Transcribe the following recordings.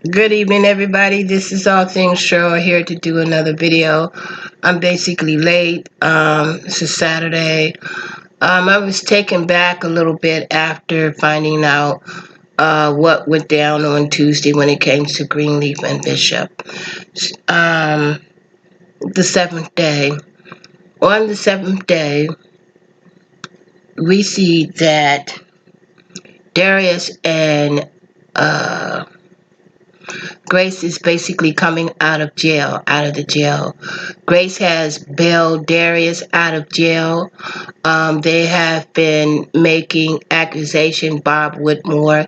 Good evening, everybody. This is All Things Cheryl here to do another video. I'm basically late. This is Saturday. I was taken back a little bit after finding out what went down on Tuesday when it came to Greenleaf and Bishop. Um, the seventh day. On the seventh day, we see that Darius and Grace is basically coming out of the jail. Grace has bailed Darius out of jail. They have been making accusation. Bob Withmore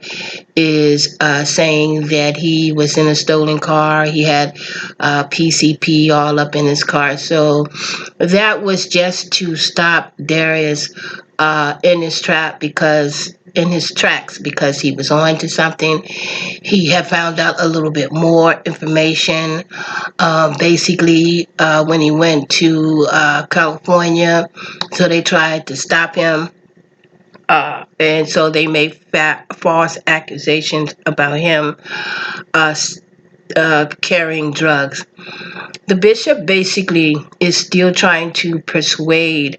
is saying that he was in a stolen car. He had PCP all up in his car. So that was just to stop Darius in his tracks because he was on to something. He had found out a little bit more information. Basically, when he went to California, so they tried to stop him. And so they made false accusations about him uh, carrying drugs. The bishop basically is still trying to persuade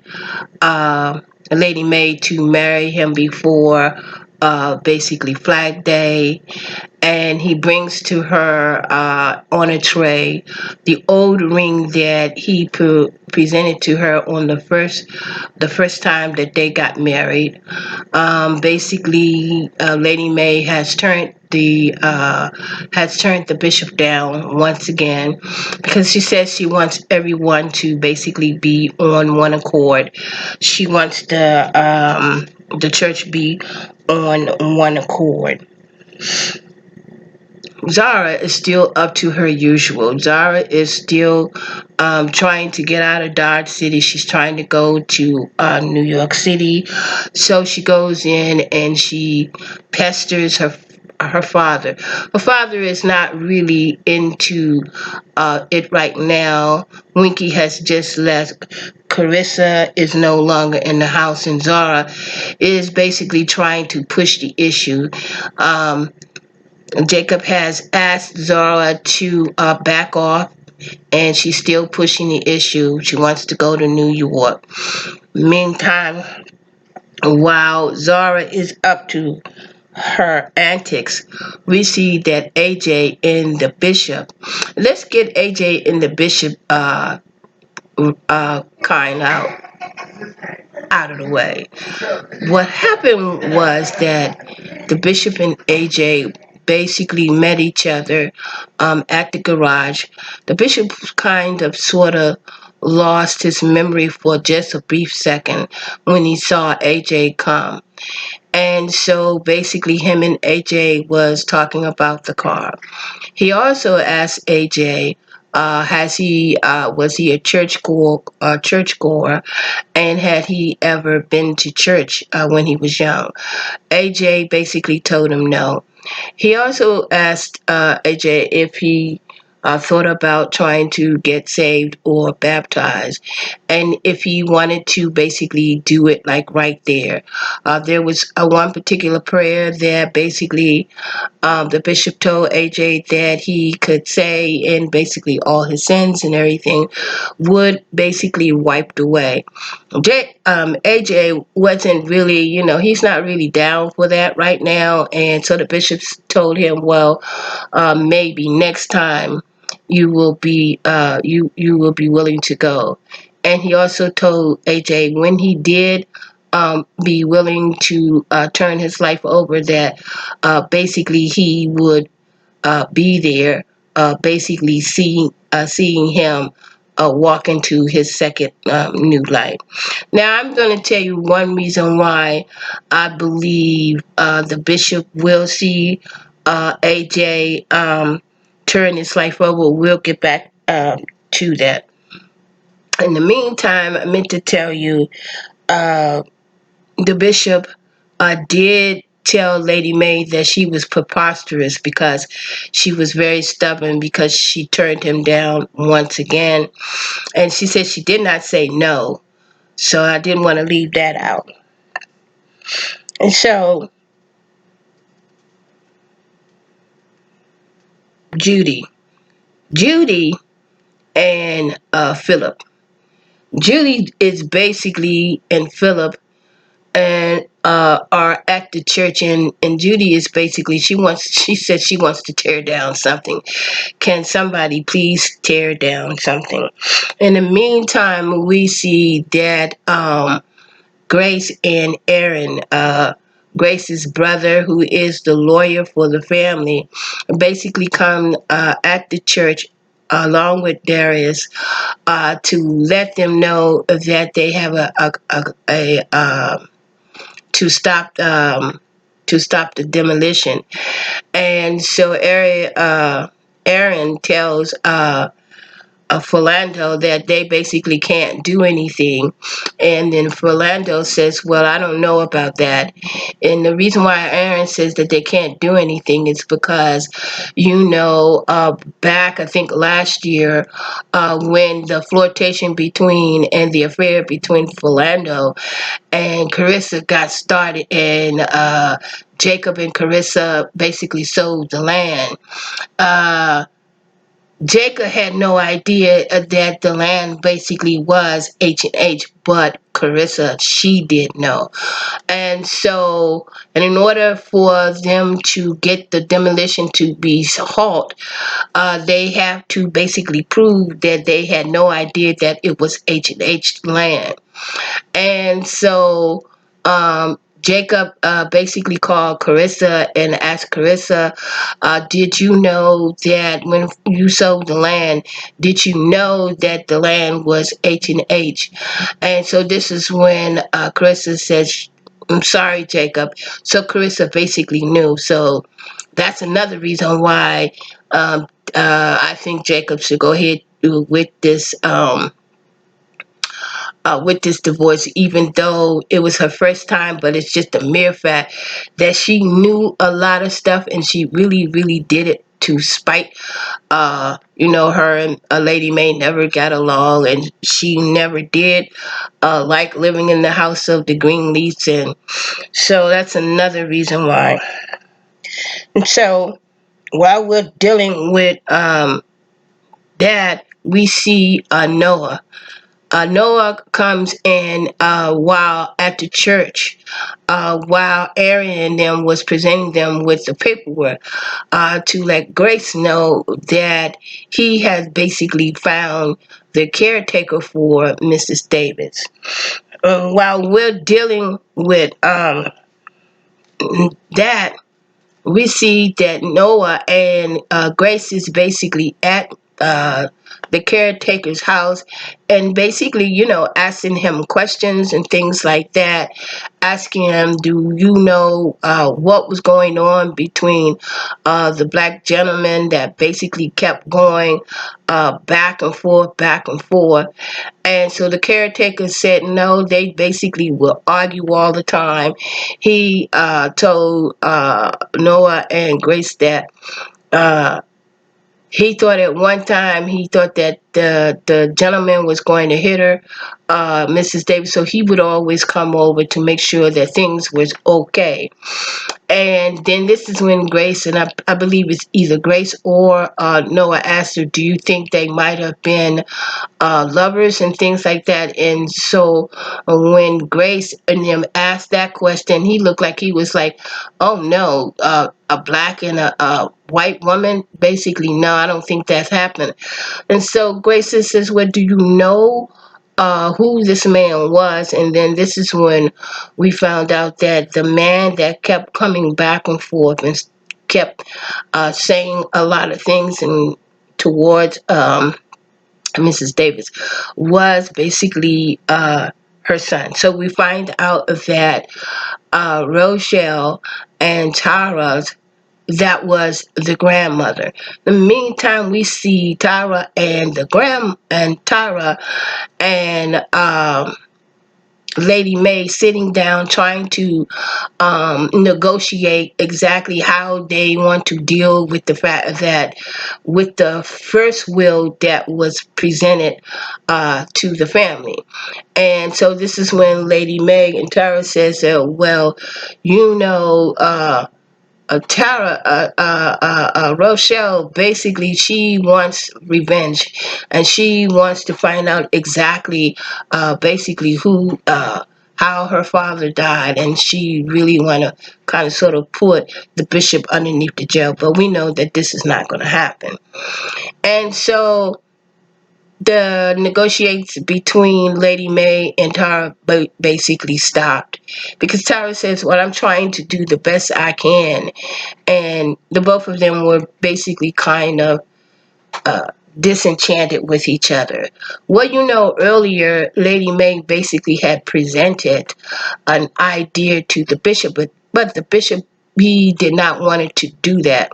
Lady Mea to marry him before basically Flag Day, and he brings to her on a tray the old ring that he presented to her on the first time that they got married. Basically, Lady Mea has turned the bishop down once again because she says she wants everyone to basically be on one accord. She wants the church be on one accord. Zora is still up to her usual. Zora is still trying to get out of Dodge City. She's trying to go to New York City. So she goes in and she pesters her father. Her father is not really into it right now. Winky has just left. Karissa is no longer in the house, and Zora is basically trying to push the issue. Jacob has asked Zora to back off, and she's still pushing the issue. She wants to go to New York. Meantime, while Zora is up to her antics, we see that AJ and the bishop. Let's get AJ and the bishop kind out of the way. What happened was that the bishop and AJ basically met each other at the garage. The bishop kind of sort of lost his memory for just a brief second when he saw AJ come. And so basically him and AJ was talking about the car. He also asked AJ, was he a churchgoer, and had he ever been to church when he was young? AJ basically told him no. He also asked AJ if he thought about trying to get saved or baptized, and if he wanted to basically do it like right there. There was one particular prayer that basically the bishop told AJ that he could say, and basically all his sins and everything would basically wiped away. AJ wasn't really, he's not really down for that right now, and so the bishop told him, well, maybe next time you will be willing to go. And he also told AJ when he did be willing to turn his life over, that basically he would be there, basically seeing him walk into his second new life. Now, I'm going to tell you one reason why I believe the bishop will see AJ turn his life over. We'll get back to that. In the meantime, I meant to tell you uh, the bishop did tell Lady Mea that she was preposterous because she was very stubborn because she turned him down once again. And she said she did not say no. So I didn't want to leave that out. And so Judy. Judy and Philip. Judy is basically and Philip and are at the church, and Judy is basically she said she wants to tear down something. Can somebody please tear down something? In the meantime, we see that Gace and Aaron, Grace's brother, who is the lawyer for the family, basically come at the church along with Darius to let them know that they have a to stop the demolition. And so Aaron tells Philando that they basically can't do anything. And then Philando says, well, I don't know about that. And the reason why Aaron says that they can't do anything is because, back, I think last year, when the flirtation between and the affair between Philando and Karissa got started, and Jacob and Karissa basically sold the land. Jacob had no idea that the land basically was H&H, but Karissa, she did know. And in order for them to get the demolition to be halt, they have to basically prove that they had no idea that it was H&H land. And so Jacob basically called Karissa and asked Karissa, did you know that when you sold the land, did you know that the land was H&H? And so this is when Karissa says, I'm sorry, Jacob. So Karissa basically knew. So that's another reason why I think Jacob should go ahead with this divorce, even though it was her first time. But it's just a mere fact that she knew a lot of stuff, and she really, really did it to spite. Her and Lady Mea never got along, and she never did like living in the house of the green leaves, and so that's another reason why. And so while we're dealing with that, we see Noah. Noah comes in while at the church, while Aaron and them was presenting them with the paperwork to let Grace know that he has basically found the caretaker for Mrs. Davis. While we're dealing with that, we see that Noah and Grace is basically at the caretaker's house, and basically, asking him questions and things like that, asking him, do you know what was going on between the black gentleman that basically kept going back and forth, back and forth. And so the caretaker said no, they basically will argue all the time. He told Noah and Grace that he thought at one time, he thought that the gentleman was going to hit her, Mrs. Davis, so he would always come over to make sure that things was okay. And then this is when Grace, and I believe it's either Grace or Noah, asked her, do you think they might have been lovers and things like that? And so when Grace and him asked that question, he looked like he was like, oh no, a black and a white woman? Basically, no, I don't think that's happened. And so Grace says, well, do you know who this man was? And then this is when we found out that the man that kept coming back and forth and kept saying a lot of things and towards Mrs. Davis was basically her son. So we find out that Rochelle and Tara's, that was the grandmother. In the meantime, we see Tara and Tara and Lady Mea sitting down trying to negotiate exactly how they want to deal with the fact that with the first will that was presented to the family. And so this is when Lady Mea and Tara says, well, you know, Tara, Rochelle, basically, she wants revenge, and she wants to find out exactly, basically, how her father died, and she really want to kind of sort of put the bishop underneath the jail. But we know that this is not going to happen, and so the negotiates between Lady Mea and Tara basically stopped because Tara says, "Well, I'm trying to do the best I can," and the both of them were basically kind of uh, disenchanted with each other. Well, earlier Lady Mea basically had presented an idea to the bishop, but the bishop, he did not want to do that.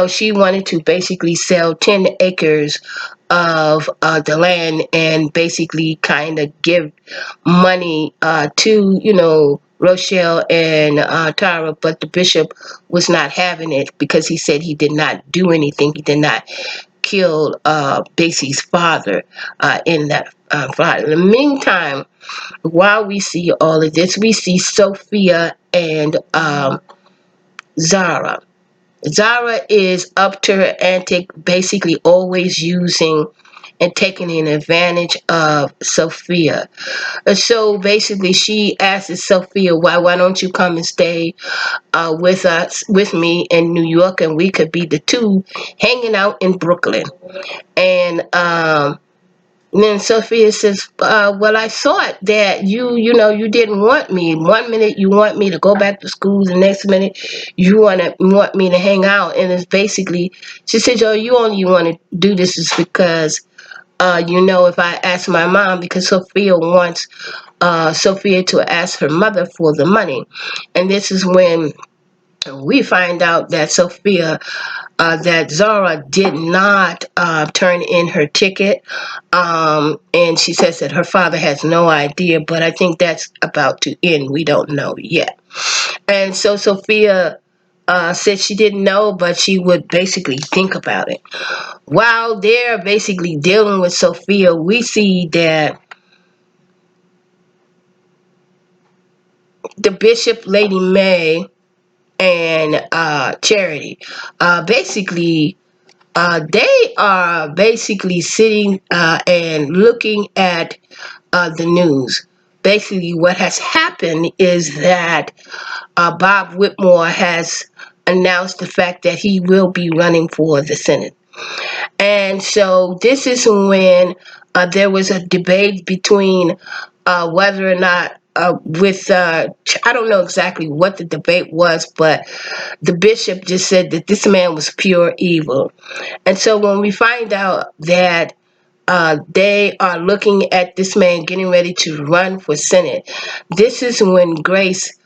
She wanted to basically sell 10 acres of the land and basically kind of give money to Rochelle and Tara, but the bishop was not having it because he said he did not do anything. He did not kill Basie's father in that fire. In the meantime, while we see all of this, we see Sophia and Zara. Zara is up to her antic, basically always using and taking an advantage of Sophia. So basically, she asks Sophia, why don't you come and stay with me in New York, and we could be the two hanging out in Brooklyn. And then Sophia says, well, I thought that you didn't want me. One minute you want me to go back to school, the next minute you want me to hang out. And it's basically, she says, oh, you only want to do this is because, if I ask my mom, because Sophia wants Sophia to ask her mother for the money. And this is when we find out that that Zora did not turn in her ticket. And she says that her father has no idea, but I think that's about to end. We don't know yet. And so Sophia said she didn't know, but she would basically think about it. While they're basically dealing with Sophia, we see that the bishop, Lady Mea, and Charity, basically they are basically sitting and looking at the news. Basically, what has happened is that Bob Withmore has announced the fact that he will be running for the Senate. And so this is when there was a debate between whether or not I don't know exactly what the debate was, but the bishop just said that this man was pure evil. And so when we find out that they are looking at this man getting ready to run for Senate, this is when Grace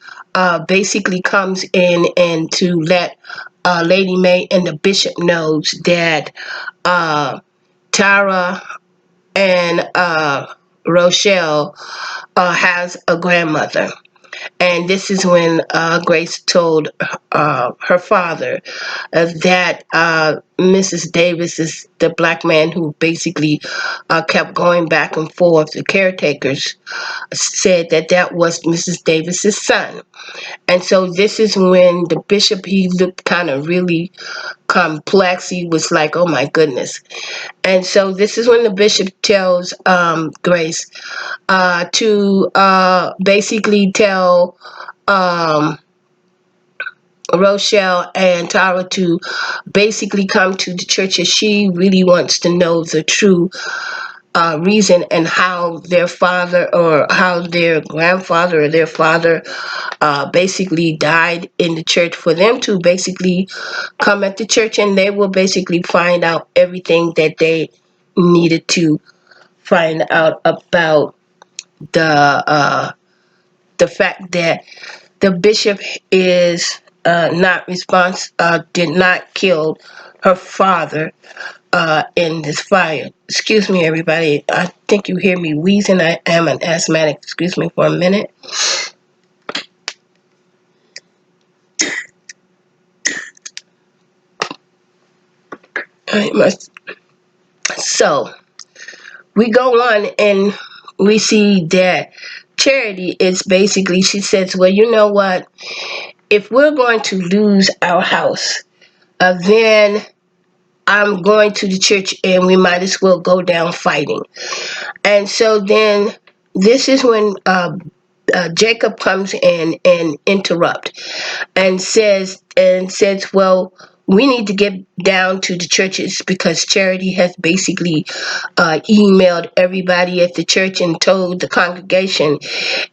basically comes in and to let Lady Mea and the bishop knows that Tara and Rochelle has a grandmother. And this is when Grace told her father that Mrs. Davis is the black man who basically kept going back and forth. The caretakers said that that was Mrs. Davis's son. And so this is when the bishop, he looked kind of really complex. He was like, oh my goodness. And so this is when the bishop tells Grace to basically tell Rochelle and Tara to basically come to the church, as she really wants to know the true reason and how their father or how their grandfather or their father basically died in the church, for them to basically come at the church, and they will basically find out everything that they needed to find out about the fact that the bishop is did not kill her father in this fire. Excuse me, everybody. I think you hear me wheezing. I am an asthmatic. Excuse me for a minute. I must. So we go on and we see that Charity is basically, she says, well, you know what? if we're going to lose our house, then I'm going to the church and we might as well go down fighting. And so then this is when Jacob comes in and interrupt and says, well, we need to get down to the churches because Charity has basically emailed everybody at the church and told the congregation,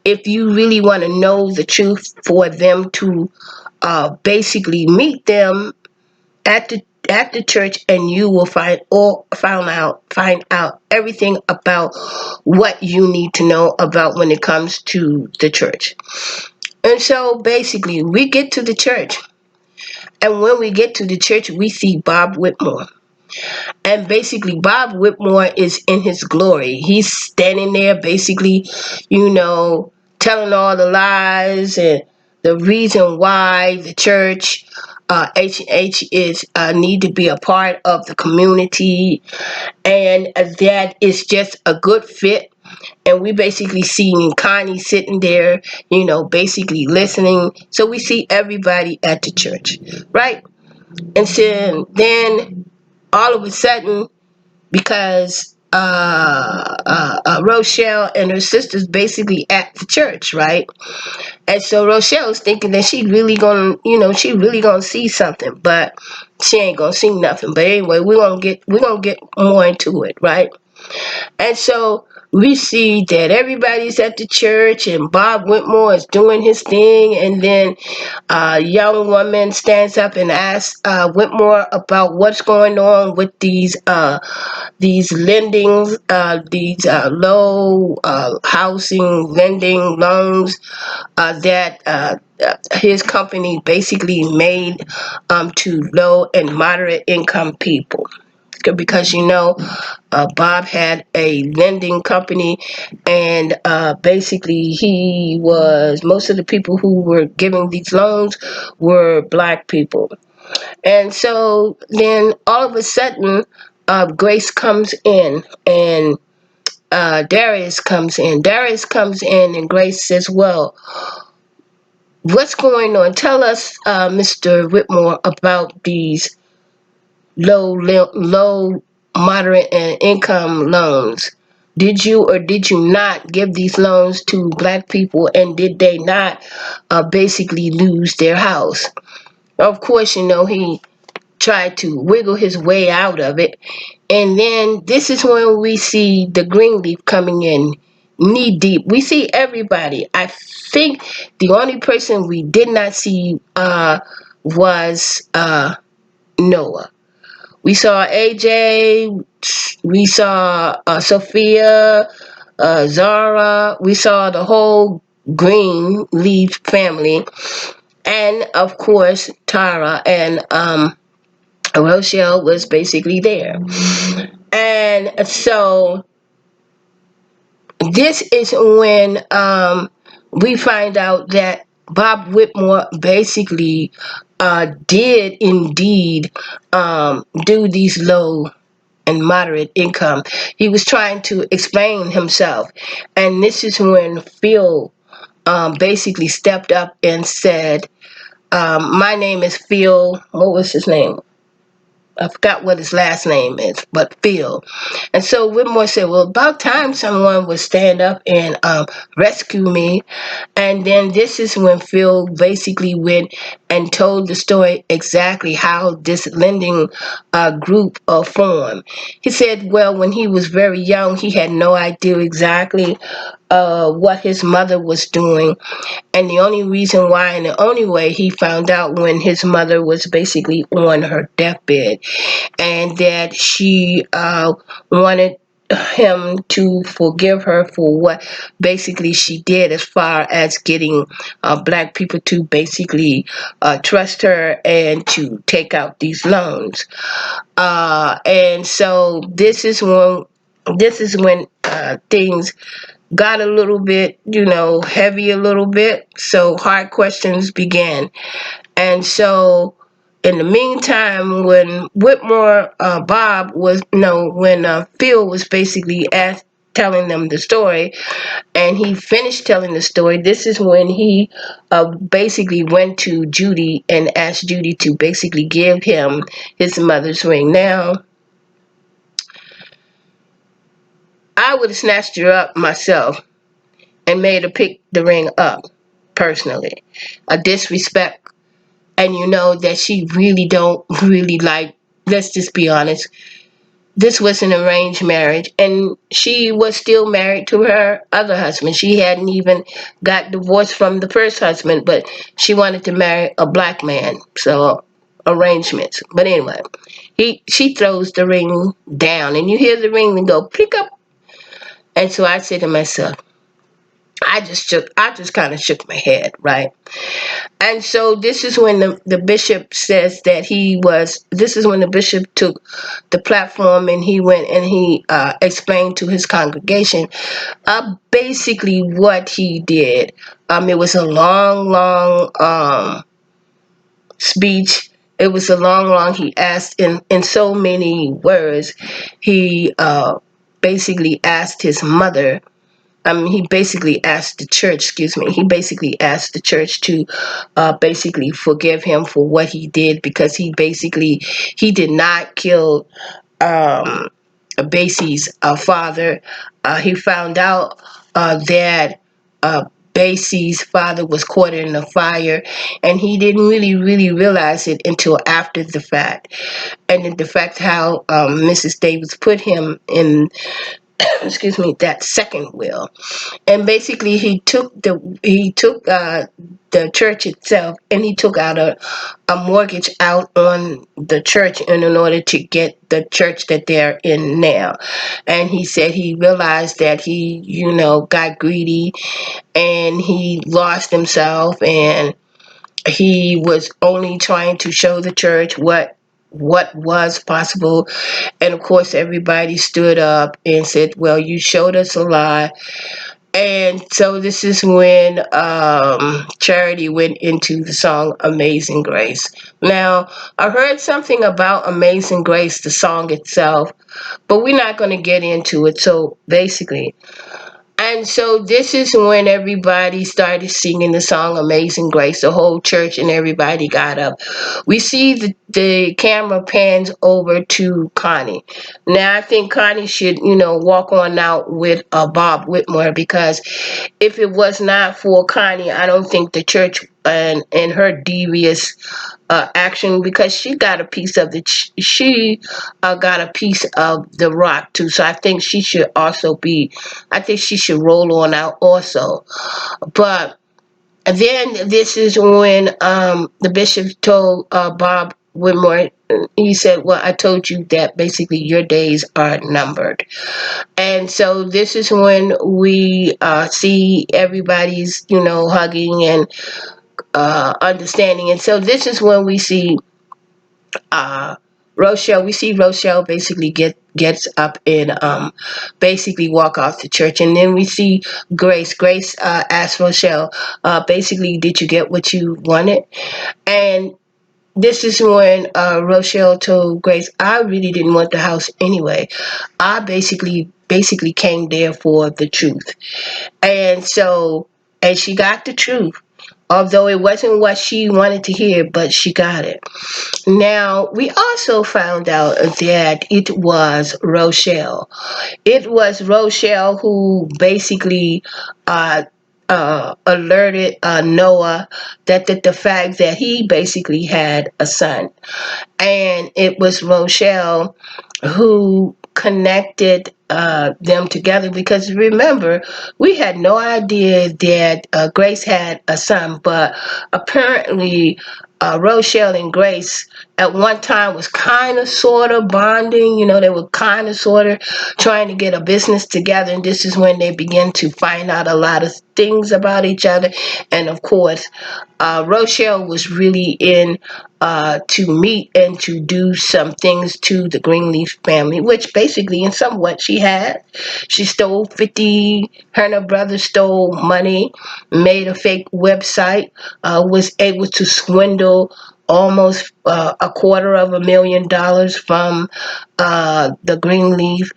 if you really want to know the truth, for them to basically meet them at the church, and you will find out everything about what you need to know about when it comes to the church. And so basically we get to the church, and when we get to the church we see Bob Withmore. And basically Bob Withmore is in his glory. He's standing there basically, telling all the lies and the reason why the church H is need to be a part of the community, and that is just a good fit. And we basically see Connie sitting there, basically listening. So we see everybody at the church, right? And so then all of a sudden, because Rochelle and her sisters basically at the church, right? And so Rochelle's thinking that she really gonna see something, but she ain't gonna see nothing. But anyway, we're gonna get more into it, right? And so we see that everybody's at the church and Bob Withmore is doing his thing, and then a young woman stands up and asks Withmore about what's going on with these lendings, these low housing lending loans that his company basically made to low and moderate income people. Because Bob had a lending company, and basically most of the people who were giving these loans were black people. And so then all of a sudden, Grace comes in, and Darius comes in. Darius comes in, and Grace says, well, what's going on? Tell us, Mr. Withmore, about these low, moderate, and income loans. Did you or did you not give these loans to black people, and did they not basically lose their house? Of course, he tried to wiggle his way out of it. And then this is when we see the Greenleaf coming in knee deep. We see everybody. I think the only person we did not see was Noah. We saw AJ, we saw Sophia, Zora, we saw the whole Greenleaf family, and of course Tara and Rochelle was basically there. And so this is when we find out that Bob Withmore basically did indeed do these low and moderate income. He was trying to explain himself. And this is when Phil basically stepped up and said, my name is Phil. What was his name? I forgot what his last name is, but Phil. And so Whitmore said, well, about time someone would stand up and rescue me. And then this is when Phil basically went and told the story exactly how this lending group formed. He said, well, when he was very young, he had no idea exactly what his mother was doing. And the only reason why and the only way he found out when his mother was basically on her deathbed, and that she wanted him to forgive her for what basically she did as far as getting black people to basically trust her and to take out these loans. And so this is when things got a little bit, heavy a little bit. So hard questions began. And so in the meantime, when Phil was basically asked, telling them the story, and he finished telling the story. This is when he basically went to Judy and asked Judy to basically give him his mother's ring. Now, I would have snatched her up myself and made her pick the ring up personally. A disrespect, and you know that she really don't really like. Let's just be honest. This was an arranged marriage, and she was still married to her other husband. She hadn't even got divorced from the first husband, but she wanted to marry a black man. So arrangements. But anyway, she throws the ring down, and you hear the ring and go pick up. And so I said to myself, I just kind of shook my head, right? And so this is when the bishop says that this is when the bishop took the platform, and he went and he explained to his congregation basically what he did. It was a long speech. It was a long, he asked in so many words. He basically asked his mother, he basically asked the church, excuse me, he basically asked the church to basically forgive him for what he did, because he did not kill Basie's father. He found out that Basie's father was caught in a fire, and he didn't really realize it until after the fact. And the fact how Mrs. Davis put him in, excuse me, that second will. And basically he took the church itself, and he took out a mortgage out on the church in order to get the church that they're in now. And he said he realized that he, got greedy, and he lost himself, and he was only trying to show the church what was possible. And of course everybody stood up and said, well, you showed us a lie. And so this is when Charity went into the song Amazing Grace. Now, I heard something about Amazing Grace, the song itself, but we're not going to get into it. So basically, and so this is when everybody started singing the song Amazing Grace. The whole church and everybody got up. We see the camera pans over to Connie. Now I think Connie should, walk on out with Bob Withmore, because if it was not for Connie, I don't think the church and her devious action, because she got a piece of got a piece of the rock too. So I think she should also I think she should roll on out also. But then this is when the bishop told Bob Withmore, he said, well, I told you that basically your days are numbered. And so this is when we see everybody's, hugging and understanding. And so this is when we see Rochelle. We see Rochelle basically gets up and basically walk off the church. And then we see Grace. Grace asks Rochelle, basically, did you get what you wanted? And this is when Rochelle told Grace, I really didn't want the house anyway. I basically came there for the truth. And so, and she got the truth. Although it wasn't what she wanted to hear, but she got it. Now, we also found out that it was Rochelle. It was Rochelle who basically alerted Noah that the fact that he basically had a son. And it was Rochelle who connected them together, because remember, we had no idea that Grace had a son, but apparently Rochelle and Grace at one time was kind of sort of bonding. They were kind of sort of trying to get a business together, and this is when they began to find out a lot of things about each other. And of course, Rochelle was really in to meet and to do some things to the Greenleaf family, which basically in somewhat she had. She stole 50, her and her brother stole money, made a fake website, was able to swindle almost $250,000 from the Greenleaf.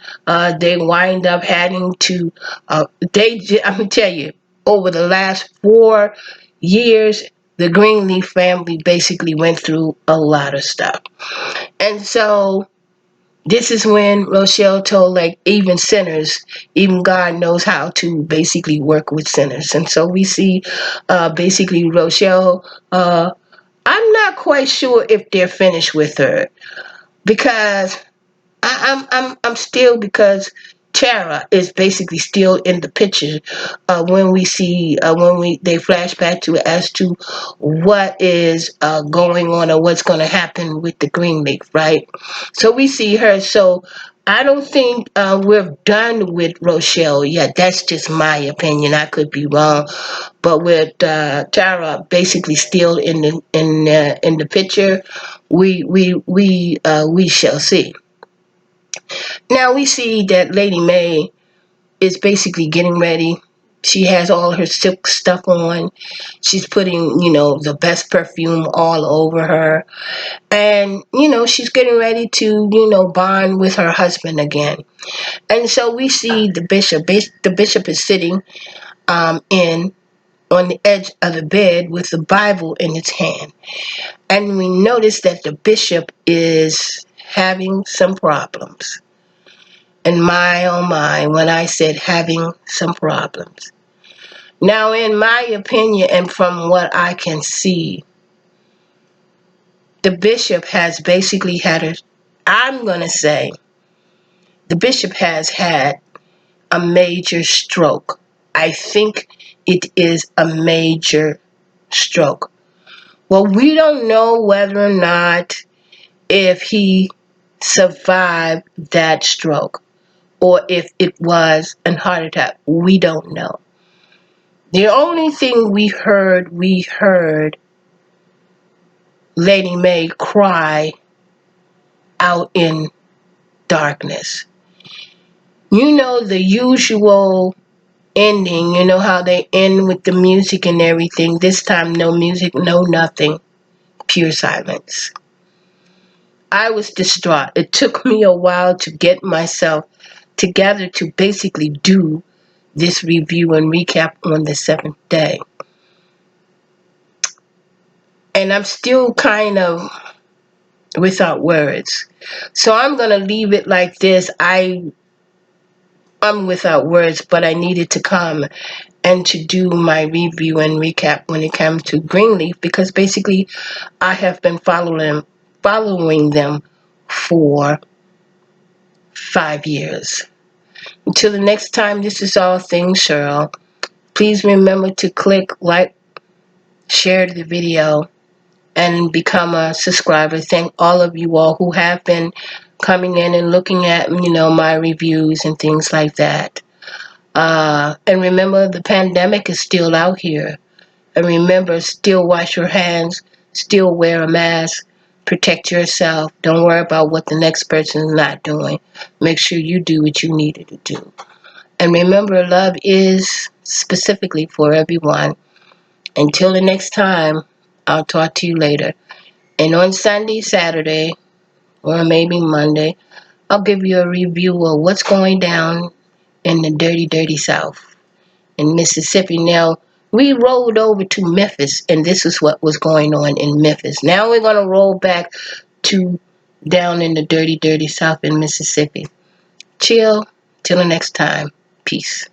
They wind up having to, I'm gonna tell you, over the last 4 years, the Greenleaf family basically went through a lot of stuff. And so this is when Rochelle told, like, even sinners, even God knows how to basically work with sinners. And so we see basically Rochelle, I'm not quite sure if they're finished with her, because I'm still, because Tara is basically still in the picture when we see when we they flash back to it as to what is going on or what's going to happen with the Greenleaf, right? So we see her. So I don't think we're done with Rochelle yet. That's just my opinion. I could be wrong, but with Tara basically still in the picture, we shall see. Now we see that Lady Mea is basically getting ready. She has all her silk stuff on. She's putting, the best perfume all over her. And, she's getting ready to, bond with her husband again. And so we see the bishop. The bishop is sitting in on the edge of the bed with the Bible in its hand. And we notice that the bishop is having some problems. And my, oh my, when I said having some problems. Now, in my opinion, and from what I can see, the bishop has basically I'm going to say, the bishop has had a major stroke. I think it is a major stroke. Well, we don't know whether or not if he survived that stroke or if it was a heart attack. We don't know. The only thing we heard Lady Mea cry out in darkness. The usual ending, how they end with the music and everything. This time, no music, no nothing, pure silence. I was distraught. It took me a while to get myself together to basically do this review and recap on the seventh day. And I'm still kind of without words. So I'm going to leave it like this. I'm without words, but I needed to come and to do my review and recap when it comes to Greenleaf, because basically I have been following them for 5 years. Until the next time, this is All Things Cheryl. Please remember to click like, share the video, and become a subscriber. Thank all of you all who have been coming in and looking at, my reviews and things like that. And remember, the pandemic is still out here. And remember, still wash your hands, still wear a mask, protect yourself. Don't worry about what the next person is not doing. Make sure you do what you needed to do. And remember, love is specifically for everyone. Until the next time, I'll talk to you later. And on Sunday, Saturday, or maybe Monday, I'll give you a review of what's going down in the dirty, dirty South in Mississippi. Now, we rolled over to Memphis, and this is what was going on in Memphis. Now we're going to roll back to down in the dirty, dirty South in Mississippi. Chill. Till the next time. Peace.